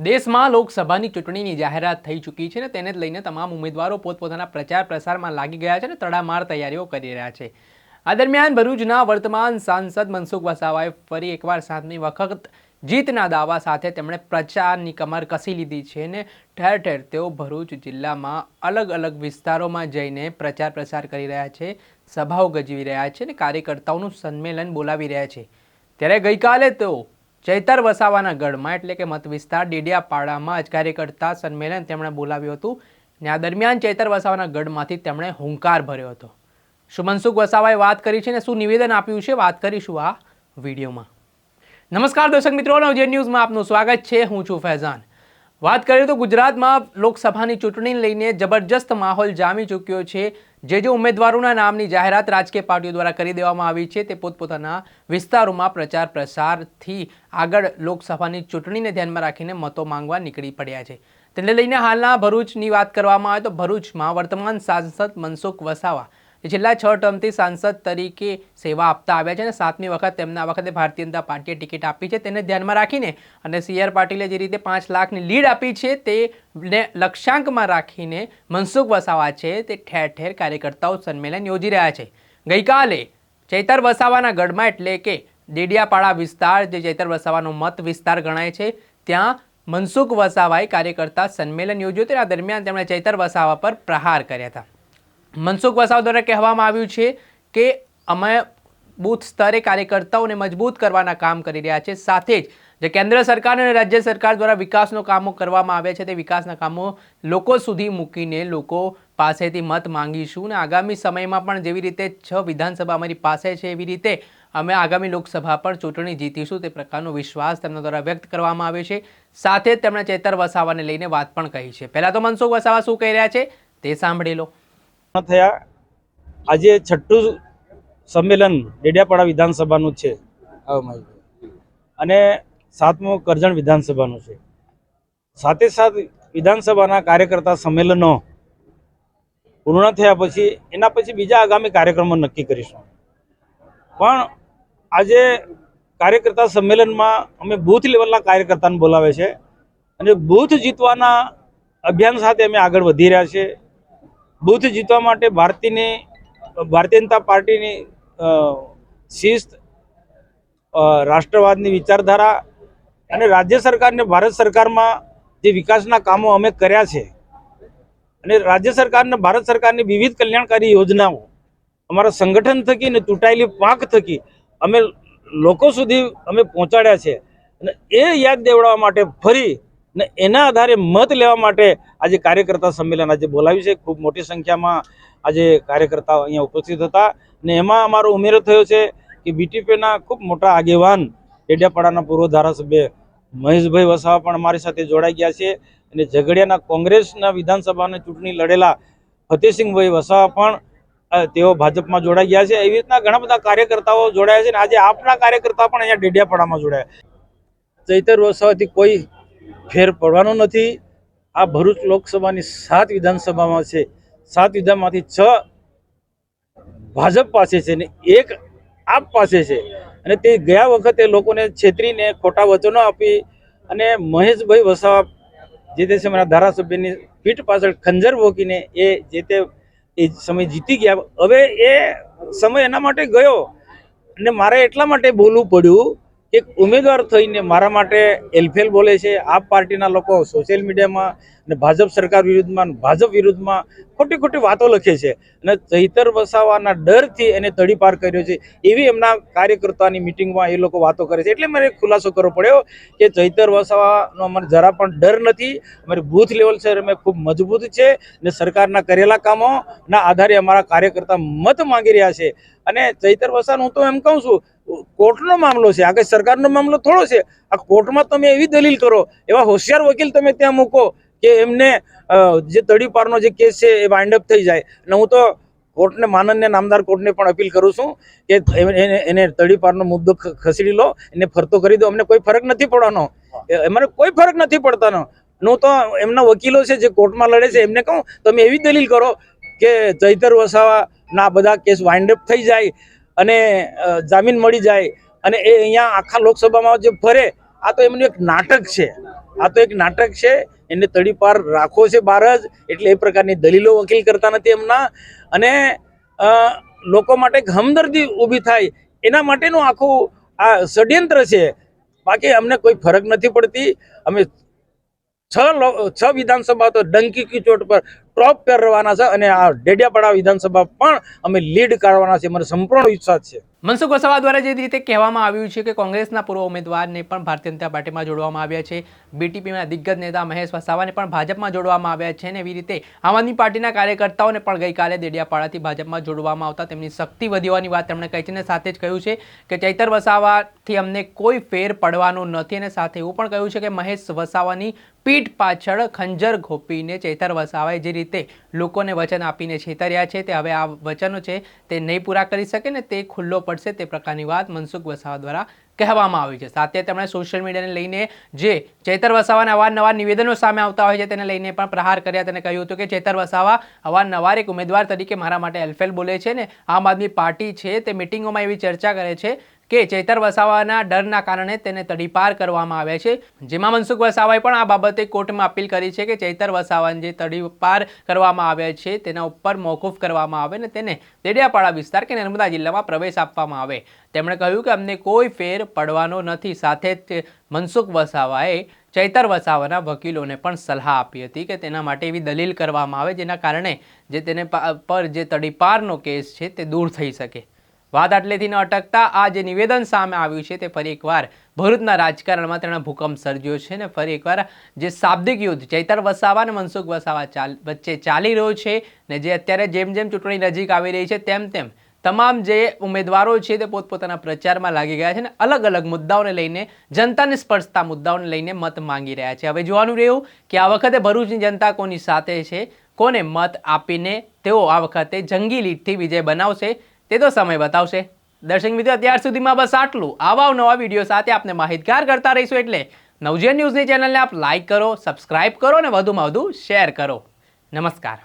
દેશમાં લોકસભાની ચૂંટણીની જાહેરાત થઈ ચૂકી છે ને તેને જ લઈને તમામ ઉમેદવારો પોતપોતાના પ્રચાર પ્રસારમાં લાગી ગયા છે અને તડામાર તૈયારીઓ કરી રહ્યા છે। આ દરમિયાન ભરૂચના વર્તમાન સાંસદ મનસુખ વસાવાએ ફરી એકવાર 7મી વખત જીતના દાવા સાથે તેમણે પ્રચારની કમર કસી લીધી છે ને ઠેર ઠેર તેઓ ભરૂચ જિલ્લામાં અલગ અલગ વિસ્તારોમાં જઈને પ્રચાર પ્રસાર કરી રહ્યા છે, સભાઓ ગજવી રહ્યા છે અને કાર્યકર્તાઓનું સંમેલન બોલાવી રહ્યા છે। ત્યારે ગઈકાલે તેઓ ચૈતર વસાવાના ગઢમાં એટલે કે મત વિસ્તાર ડેડિયાપાડામાં જ કાર્યકર્તા સંમેલન તેમણે બોલાવ્યું હતું ને આ દરમિયાન ચૈતર વસાવાના ગઢમાંથી તેમણે હુંકાર ભર્યો હતો। શું મનસુખ વસાવાએ વાત કરી છે ને શું નિવેદન આપ્યું છે વાત કરીશું આ વિડીયોમાં। નમસ્કાર દર્શક મિત્રો, નવજીવન ન્યૂઝમાં આપનું સ્વાગત છે। હું છું ફૈઝાન। વાત કરીએ તો ગુજરાતમાં લોકસભાની ચૂંટણીને લઈને જબરજસ્ત માહોલ જામી ચૂક્યો છે। જે ઉમેદવારોના નામની જાહેરાત રાજકીય પાર્ટીઓ દ્વારા કરી દેવામાં આવી છે તે પોતપોતાના વિસ્તારોમાં પ્રચાર પ્રસારથી આગળ લોકસભાની ચૂંટણીને ધ્યાનમાં રાખીને મતો માંગવા નીકળી પડ્યા છે। તેને લઈને હાલના ભરૂચની વાત કરવામાં આવે તો ભરૂચમાં વર્તમાન સાંસદ મનસુખ વસાવા જે છેલ્લા 6 ટર્મથી સાંસદ તરીકે સેવા આપતા આવ્યા છે અને 7મી વખત તેમના વખતે ભારતીય જનતા પાર્ટીએ ટિકિટ આપી છે તેને ધ્યાનમાં રાખીને અને CR પાટીલે જે રીતે 5 લાખની લીડ આપી છે તેને લક્ષ્યાંકમાં રાખીને મનસુખ વસાવા છે તે ઠેર ઠેર કાર્યકર્તાઓ સંમેલન યોજી રહ્યા છે। ગઈકાલે ચૈતર વસાવાના ગઢમાં એટલે કે ડેડિયાપાડા વિસ્તાર જે ચૈતર વસાવાનો મત વિસ્તાર ગણાય છે ત્યાં મનસુખ વસાવાએ કાર્યકર્તા સંમેલન યોજ્યું હતું। આ દરમિયાન તેમણે ચૈતર વસાવા પર પ્રહાર કર્યા હતા। મનસુખ વસાવા દ્વારા કહેવામાં આવ્યું છે કે અમે બૂથ સ્તરે કાર્યકર્તાઓને મજબૂત કરવાના કામ કરી રહ્યા છે, સાથે જ જે કેન્દ્ર સરકાર અને રાજ્ય સરકાર દ્વારા વિકાસનો કામો કરવામાં આવ્યા છે તે વિકાસના કામો લોકો સુધી મૂકીને લોકો પાસેથી મત માંગીશું અને આગામી સમયમાં પણ જેવી રીતે 6 વિધાનસભા અમારી પાસે છે એવી રીતે અમે આગામી લોકસભા પર ચૂંટણી જીતીશું તે પ્રકારનો વિશ્વાસ તેમના દ્વારા વ્યક્ત કરવામાં આવ્યો છે। સાથે જ તેમણે ચૈતર વસાવાને લઈને વાત પણ કહી છે। પહેલા તો મનસુખ વસાવા શું કહી રહ્યા છે તે સાંભળી લો। આજે 6ઠું સંમેલન ડેડિયાપાડા વિધાનસભાનું છે અને 7મું કરજણ વિધાનસભાનું છે। સાથે સાથ વિધાનસભાના કાર્યકર્તા સંમેલનો પૂર્ણ થયા પછી એના પછી બીજા આગામી કાર્યક્રમો નક્કી કરીશું। પણ આજે કાર્યકર્તા સંમેલનમાં અમે બૂથ લેવલના કાર્યકર્તાને બોલાવે છે અને બૂથ જીતવાના અભિયાન સાથે અમે આગળ વધી રહ્યા છીએ। બૂથ જીતવા માટે ભારતીય જનતા પાર્ટીની શિસ્ત, રાષ્ટ્રવાદની વિચારધારા અને રાજ્ય સરકાર અને ભારત સરકારમાં જે વિકાસના કામો અમે કર્યા છે અને રાજ્ય સરકાર અને ભારત સરકારની વિવિધ કલ્યાણકારી યોજનાઓ અમારા સંગઠન થકી ને તૂટાયેલી પાંખ થકી અમે લોકો સુધી અમે પહોંચાડ્યા છે અને એ યાદ દેવડાવવા માટે ફરી ને એના આધારે મત લેવા માટે આજે કાર્યકર્તા સંમેલન આજે બોલાવ્યું છે। ખૂબ મોટી સંખ્યામાં આજે કાર્યકર્તાઓ અહીંયા ઉપસ્થિત હતા ને એમાં અમારો ઉમેરો થયો છે કે BTPના ખૂબ મોટા આગેવાન ડેડિયાપાડાના પૂર્વ ધારાસભ્ય મહેશભાઈ વસાવા પણ અમારી સાથે જોડાઈ ગયા છે અને ઝઘડિયાના કોંગ્રેસના વિધાનસભાની ચૂંટણી લડેલા ફતેહસિંહભાઈ વસાવા પણ તેઓ ભાજપમાં જોડાઈ ગયા છે। એવી રીતના ઘણા બધા કાર્યકર્તાઓ જોડાયા છે અને આજે આપના કાર્યકર્તા પણ અહીંયા ડેડિયાપાડામાં જોડાયા। ચૈતર વસાવાથી કોઈ ફેર પડવાનો નથી। આ ભરૂચ લોકસભાની 7 વિધાનસભામાં છે, 7 વિધાનમાંથી 6 ભાજપ પાસે છે ને 1 આપ પાસે છે અને તે ગયા વખતે લોકોને છેતરીને ખોટા વચનો આપી અને મહેશભાઈ વસાવા જે તે સમયના ધારાસભ્યની પીઠ પાછળ ખંજર ભોકીને એ સમય જીતી ગયા। હવે એ સમય એના માટે ગયો અને મારે એટલા માટે બોલવું પડ્યું કે ઉમેદવાર થઈને મારા માટે એલફેલ બોલે છે। આપ પાર્ટીના લોકો સોશિયલ મીડિયામાં અને ભાજપ સરકાર વિરુદ્ધમાં ભાજપ વિરુદ્ધમાં ખોટી ખોટી વાતો લખે છે અને ચૈતર વસાવાના ડરથી એને તડીપાર કર્યો છે એવી એમના કાર્યકર્તાની મિટિંગમાં એ લોકો વાતો કરે છે। એટલે મારે ખુલાસો કરવો પડ્યો કે ચૈતર વસાવાનો અમારે જરા પણ ડર નથી। અમારી બૂથ લેવલ છે અમે ખૂબ મજબૂત છે અને સરકારના કરેલા કામોના આધારે અમારા કાર્યકર્તા મત માંગી રહ્યા છે અને ચૈતર વસાવાનું હું તો એમ કહું છું કોર્ટનો મામલો છે, આ કઈ સરકારનો મામલો થોડો છે। આ કોર્ટમાં તમે એવી દલીલ કરો, એવા હોશિયાર વકીલ તમે ત્યાં મૂકો કે એમને જે તડીપારનો જે કેસ છે એ વાઇન્ડ અપ થઈ જાય। અને હું તો કોર્ટને માનનીય નામદાર કોર્ટને પણ અપીલ કરું છું કે એને તડીપારનો મુદ્દો ખસેડી લો, એને ફરતો કરી દો। અમને કોઈ ફરક નથી પડવાનો, અમારે કોઈ ફરક નથી પડતાનો। હું તો એમના વકીલો છે જે કોર્ટમાં લડે છે એમને કહું તમે એવી દલીલ કરો કે ચૈતર વસાવાના બધા કેસ વાઇન્ડ અપ થઈ જાય અને જામીન મળી જાય અને એ અહીંયા આખા લોકસભામાં જે ફરે આ તો એમનું એક નાટક છે। આ તો એક નાટક છે, એને તડીપાર રાખવો છે બહાર જ, એટલે એ પ્રકારની દલીલો વકીલ કરતા નથી એમના, અને લોકો માટે એક હમદર્દી ઊભી થાય એના માટેનું આખું આ ષડયંત્ર છે. બાકી અમને કોઈ ફરક નથી પડતી. અમે છ વિધાનસભા તો ડંકી કી ચોટ પર ટોપ પર રહેવાના છે, અને આ ડેડિયાપાડા વિધાનસભા પણ અમે લીડ કરવાના છે. મને સંપૂર્ણ વિશ્વાસ છે. મનસુખ વસાવા દ્વારા જે રીતે કહેવામાં આવ્યું છે કે કોંગ્રેસના પૂર્વ ઉમેદવારને પણ ભારતીય જનતા પાર્ટીમાં જોડવામાં આવ્યા છે, બીટીપીના દિગ્ગજ નેતા મહેશ વસાવાને પણ ભાજપમાં જોડવામાં આવ્યા છે, અને એવી રીતે આમ આદમી પાર્ટીના કાર્યકર્તાઓને પણ ગઈકાલે દેડિયાપાડાથી ભાજપમાં જોડવામાં આવતા તેમની શક્તિ વધી હોવાની વાત તેમણે કહી છે, અને સાથે જ કહ્યું છે કે ચૈતર વસાવાથી અમને કોઈ ફેર પડવાનો નથી, અને સાથે એવું પણ કહ્યું છે કે મહેશ વસાવાની પીઠ પાછળ ખંજર ઘોપીને ચૈતર વસાવાએ જે રીતે લોકોને વચન આપીને છેતર્યા છે, તે હવે આ વચનો છે તે નહીં પૂરા કરી શકે ને તે ખુલ્લો પડશે, તે પ્રકારની વાત મનસુખ વસાવા દ્વારા કહેવામાં આવી છે. સાથે તેમણે સોશિયલ મીડિયાને લઈને જે ચૈતર વસાવાના અવારનવાર નિવેદનો સામે આવતા હોય છે તેને લઈને પણ પ્રહાર કર્યા. તેને કહ્યું હતું કે ચૈતર વસાવા અવારનવાર એક ઉમેદવાર તરીકે મારા માટે એલફેલ બોલે છે, ને આમ આદમી પાર્ટી છે તે મિટિંગોમાં એવી ચર્ચા કરે છે કે ચૈતર વસાવાના ડરના કારણે તેને તડીપાર કરવામાં આવે છે, જેમાં મનસુખ વસાવાએ પણ આ બાબતે કોર્ટમાં અપીલ કરી છે કે ચૈતર વસાવાને જે તડીપાર કરવામાં આવ્યા છે તેના ઉપર મોકૂફ કરવામાં આવે, ને તેને દેડિયાપાડા વિસ્તાર કે નર્મદા જિલ્લામાં પ્રવેશ આપવામાં આવે. તેમણે કહ્યું કે અમને કોઈ ફેર પડવાનો નથી. સાથે જ મનસુખ વસાવાએ ચૈતર વસાવાના વકીલોને પણ સલાહ આપી હતી કે તેના માટે એવી દલીલ કરવામાં આવે જેના કારણે જે તેને પર જે તડીપારનો કેસ છે તે દૂર થઈ શકે. વાત આટલેથી ન અટકતા આ જે નિવેદન સામે આવ્યું છે તે ફરી એકવાર ભરૂચના રાજકારણમાં તેણે ભૂકંપ સર્જ્યો છે, ને ફરી એકવાર જે શાબ્દિક યુદ્ધ ચૈતર વસાવા અને મનસુખ વસાવા વચ્ચે ચાલી રહ્યો છે, ને જે અત્યારે જેમ જેમ ચૂંટણી નજીક આવી રહી છે તેમ તેમ તમામ જે ઉમેદવારો છે તે પોતપોતાના પ્રચારમાં લાગી ગયા છે, ને અલગ અલગ મુદ્દાઓને લઈને જનતાને સ્પર્શતા મુદ્દાઓને લઈને મત માંગી રહ્યા છે. હવે જોવાનું રહ્યું કે આ વખતે ભરૂચની જનતા કોની સાથે છે, કોને મત આપીને તેઓ આ વખતે જંગી લીડથી વિજય બનાવશે તે તો સમય બતાવશે. દર્શક મિત્રો, અત્યાર સુધીમાં બસ આટલું. આવા નવા વિડીયો સાથે આપને માહિતગાર કરતા રહીશું, એટલે નવજીવન ન્યૂઝની ચેનલને આપ લાઇક કરો, સબસ્ક્રાઇબ કરો અને વધુમાં વધુ શેર કરો. નમસ્કાર.